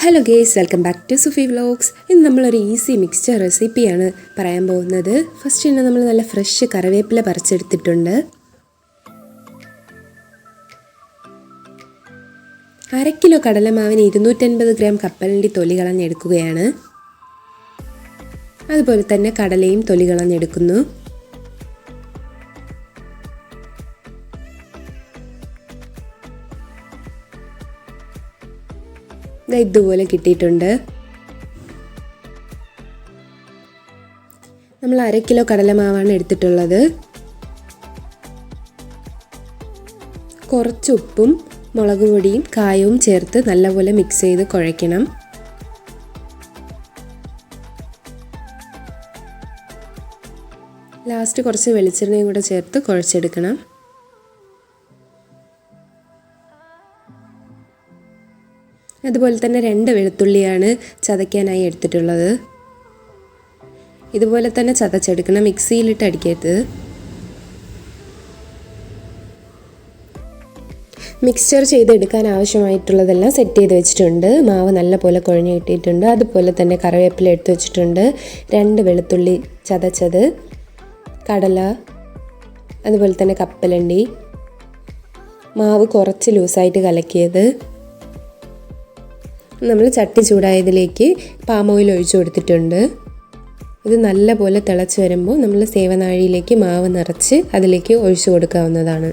Hello guys, welcome back to Sufi vlogs. ഇന്ന് നമ്മളൊരു easy mixture റെസിപ്പിയാണ് പറയാൻ പോകുന്നത്. ഫസ്റ്റ് തന്നെ നമ്മൾ നല്ല ഫ്രഷ് കറിവേപ്പില പറിച്ചെടുത്തിട്ടുണ്ട്. 1/2 കിലോ കടലമാവിന് 250 ഗ്രാം കപ്പലണ്ടി തൊലി കളഞ്ഞെടുക്കുകയാണ്. അതുപോലെ തന്നെ കടലയും തൊലി കളഞ്ഞെടുക്കുന്നു. ഇതുപോലെ കിട്ടിയിട്ടുണ്ട്. നമ്മൾ 1/2 കിലോ കടലമാവാണ് എടുത്തിട്ടുള്ളത്. കുറച്ച് ഉപ്പും മുളക് പൊടിയും കായവും ചേർത്ത് നല്ലപോലെ മിക്സ് ചെയ്ത് കുഴയ്ക്കണം. ലാസ്റ്റ് കുറച്ച് വെളിച്ചെണ്ണയും കൂടെ ചേർത്ത് കുഴച്ചെടുക്കണം. അതുപോലെ തന്നെ 2 വെളുത്തുള്ളിയാണ് ചതയ്ക്കാനായി എടുത്തിട്ടുള്ളത്. ഇതുപോലെ തന്നെ ചതച്ചെടുക്കണം, മിക്സിയിലിട്ട് അടിക്കരുത്. മിക്സ്ചർ ചെയ്തെടുക്കാൻ ആവശ്യമായിട്ടുള്ളതെല്ലാം സെറ്റ് ചെയ്ത് വെച്ചിട്ടുണ്ട്. മാവ് നല്ലപോലെ കുഴഞ്ഞ് കിട്ടിയിട്ടുണ്ട്. അതുപോലെ തന്നെ കറിവേപ്പില എടുത്ത് വെച്ചിട്ടുണ്ട്, 2 വെളുത്തുള്ളി ചതച്ചത്, കടല, അതുപോലെ തന്നെ കപ്പലണ്ടി, മാവ് കുറച്ച് ലൂസായിട്ട് കലക്കിയത്. നമ്മൾ ചട്ടി ചൂടായതിലേക്ക് പാം ഓയിൽ ഒഴിച്ചു കൊടുത്തിട്ടുണ്ട്. ഇത് നല്ലപോലെ തിളച്ച് വരുമ്പോൾ നമ്മൾ സേവനാഴിയിലേക്ക് മാവ് നിറച്ച് അതിലേക്ക് ഒഴിച്ചു കൊടുക്കാവുന്നതാണ്.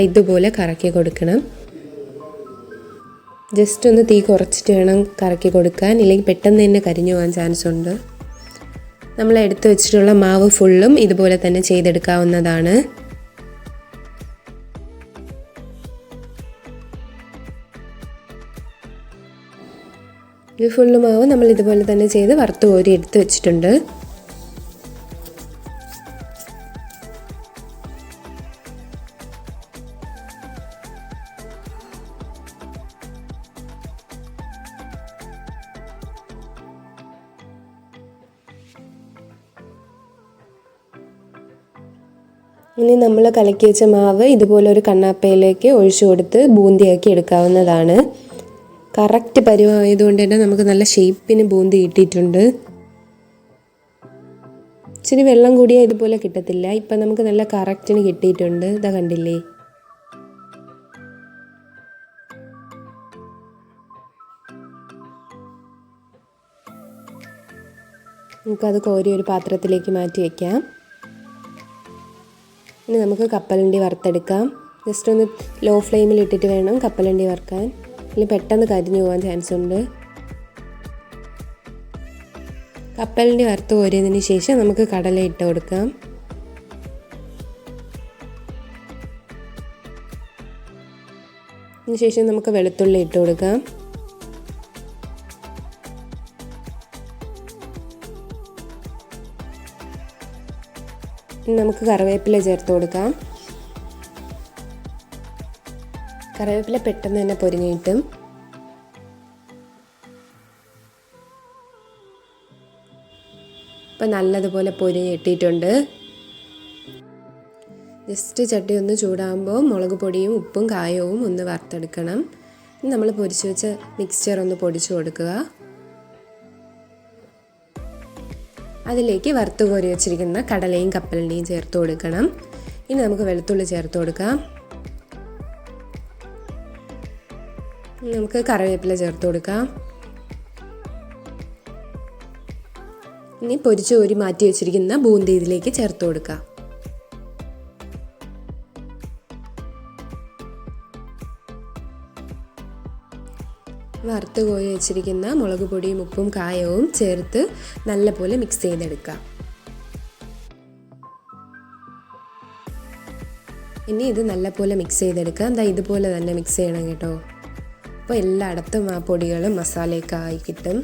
ഇതുപോലെ കറക്കി കൊടുക്കണം. ജസ്റ്റ് ഒന്ന് തീ കുറച്ചിട്ട് വേണം കറക്കി കൊടുക്കാൻ, ഇല്ലെങ്കിൽ പെട്ടെന്ന് തന്നെ കരിഞ്ഞു പോകാൻ ചാൻസ് ഉണ്ട്. നമ്മൾ എടുത്തു വെച്ചിട്ടുള്ള മാവ് ഫുള്ളും ഇതുപോലെ തന്നെ ചെയ്തെടുക്കാവുന്നതാണ്. ഈ ഫുള്ള് മാവ് നമ്മൾ ഇതുപോലെ തന്നെ ചെയ്ത് വറുത്ത് കോരി എടുത്ത് വെച്ചിട്ടുണ്ട്. ഇനി നമ്മൾ കലക്കി വെച്ച മാവ് ഇതുപോലെ ഒരു കണ്ണാപ്പയിലേക്ക് ഒഴിച്ചു കൊടുത്ത് ബൂന്തിയാക്കി എടുക്കാവുന്നതാണ്. കറക്റ്റ് പരുവമായതുകൊണ്ട് തന്നെ നമുക്ക് നല്ല ഷേപ്പിന് ബൂന്തി കിട്ടിയിട്ടുണ്ട്. ഇച്ചിരി വെള്ളം കൂടിയാൽ ഇതുപോലെ കിട്ടത്തില്ല. ഇപ്പം നമുക്ക് നല്ല കറക്റ്റിന് കിട്ടിയിട്ടുണ്ട്. ഇതാ കണ്ടില്ലേ? നമുക്കത് കോരി ഒരു പാത്രത്തിലേക്ക് മാറ്റി വയ്ക്കാം. ഇനി നമുക്ക് കപ്പലണ്ടി വറുത്തെടുക്കാം. ജസ്റ്റ് ഒന്ന് ലോ ഫ്ലെയിമിൽ ഇട്ടിട്ട് വേണം കപ്പലണ്ടി വറുക്കാൻ, അല്ലെങ്കിൽ പെട്ടെന്ന് കരിഞ്ഞു പോകാൻ ചാൻസ് ഉണ്ട്. കപ്പലണ്ടി വറുത്ത് കോരിയതിന് ശേഷം നമുക്ക് കടല ഇട്ട് കൊടുക്കാം. അതിനുശേഷം നമുക്ക് വെളുത്തുള്ളി ഇട്ട് കൊടുക്കാം. നമുക്ക് കറിവേപ്പില ചേർത്ത് കൊടുക്കാം. കറിവേപ്പില പെട്ടെന്ന് തന്നെ പൊരിഞ്ഞ് കിട്ടും. ഇപ്പം നല്ലതുപോലെ പൊരിഞ്ഞ് കിട്ടിയിട്ടുണ്ട്. ജസ്റ്റ് ചട്ടി ഒന്ന് ചൂടാകുമ്പോൾ മുളക് പൊടിയും ഉപ്പും കായവും ഒന്ന് വറുത്തെടുക്കണം. നമ്മൾ പൊരിച്ച് വെച്ച മിക്സ്ചർ ഒന്ന് പൊടിച്ചു കൊടുക്കുക. അതിലേക്ക് വറുത്ത് കോരി വെച്ചിരിക്കുന്ന കടലയും കപ്പലണ്ടിയും ചേർത്ത് കൊടുക്കണം. ഇനി നമുക്ക് വെളുത്തുള്ളി ചേർത്ത് കൊടുക്കാം. നമുക്ക് കറിവേപ്പില ചേർത്ത് കൊടുക്കാം. ഇനി പൊരിച്ച് കോരി മാറ്റി വെച്ചിരിക്കുന്ന ബൂന്തി ഇതിലേക്ക് ചേർത്ത് കൊടുക്കാം. വറുത്ത് കോരി വെച്ചിരിക്കുന്ന മുളക് പൊടിയും ഉപ്പും കായവും ചേർത്ത് നല്ലപോലെ മിക്സ് ചെയ്തെടുക്കാം. ഇനി ഇത് നല്ലപോലെ മിക്സ് ചെയ്തെടുക്കാം. ഇതുപോലെ തന്നെ മിക്സ് ചെയ്യണം കേട്ടോ. അപ്പോൾ എല്ലായിടത്തും ആ പൊടികളും മസാലയൊക്കെ ആയി കിട്ടും.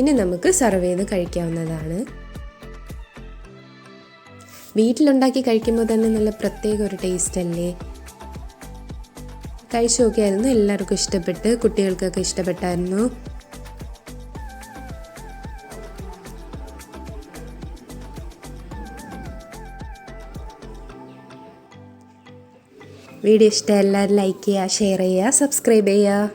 ഇനി നമുക്ക് സർവ് ചെയ്ത് കഴിക്കാവുന്നതാണ്. വീട്ടിലുണ്ടാക്കി കഴിക്കുമ്പോൾ തന്നെ നല്ല പ്രത്യേക ഒരു ടേസ്റ്റ് അല്ലേ? കഴിച്ചു നോക്കിയായിരുന്നു, എല്ലാവർക്കും ഇഷ്ടപ്പെട്ട്, കുട്ടികൾക്കൊക്കെ ഇഷ്ടപ്പെട്ടായിരുന്നു. വീഡിയോ ഇഷ്ടം എല്ലാവരും ലൈക്ക് ചെയ്യുക, ഷെയർ ചെയ്യുക, സബ്സ്ക്രൈബ് ചെയ്യുക.